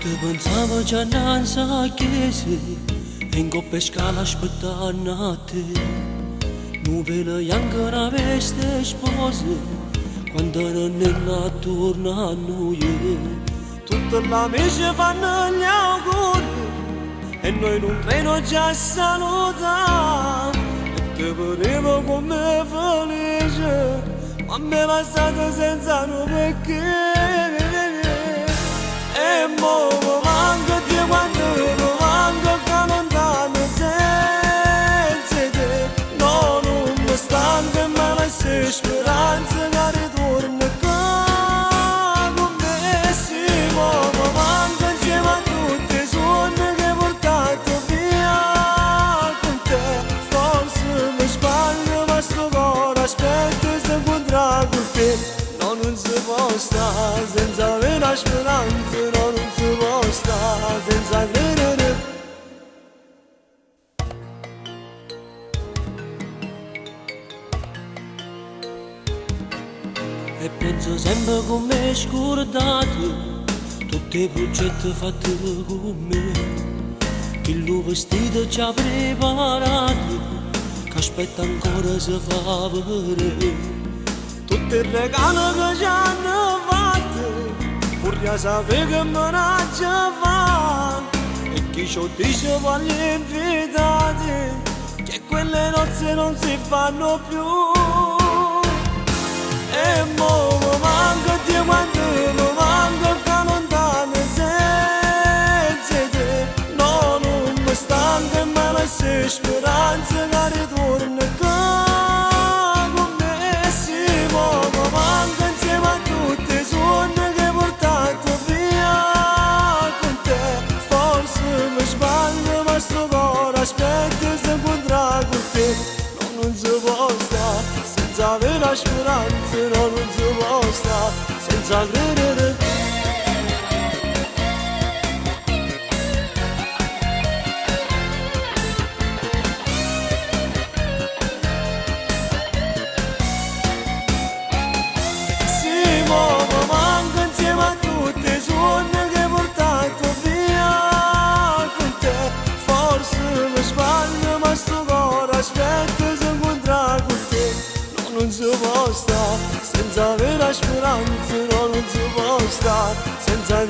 Che pensavo già non sa che sei, e in coppa e scala aspettando a te. Nuvole bianca una veste spose, quando non è la torna a noi. Tutte le amici fanno gli auguri, e noi in un treno già salutiamo. E te volevo come felice, ma mi è passato senza nome perché. E mo mi manca di quando mi manca che lontano senza te. No, non mi stanco e me lasci speranza che ritorni qua con me. Sì, mo mi manca insieme a tutti i sogni che hai portato via con te. Forse mi sbaglio ma sto cuore aspetta se incontrare con te. No, non si può stare senza avere la speranza, no, non si può stare senza credere. E penso sempre come scordato tutti i progetti fatti con me, che lo vestito ci ha preparato, che aspetta ancora si fa vedere. Tutti i regali che ci hanno fatto, pur di sapere che me ne fa. E chi ci dice voglio invitati, che quelle nozze non si fanno più. E mo mi manca di quando mi manca che lontano senza te. No, non mi stanco e me lasci speranza che ritorni qua. Aspetta se incontrare con te. No, non si può stare senza avere la speranza, no, non si può stare senza credere. Sì, mo mi manca insieme a tutti i sogni che hai portato via con te. Forse mi sbaglio ma sto cuore aspetta se incontrare con te. No, non si può stare senza avere la speranza, no, non si può stare senza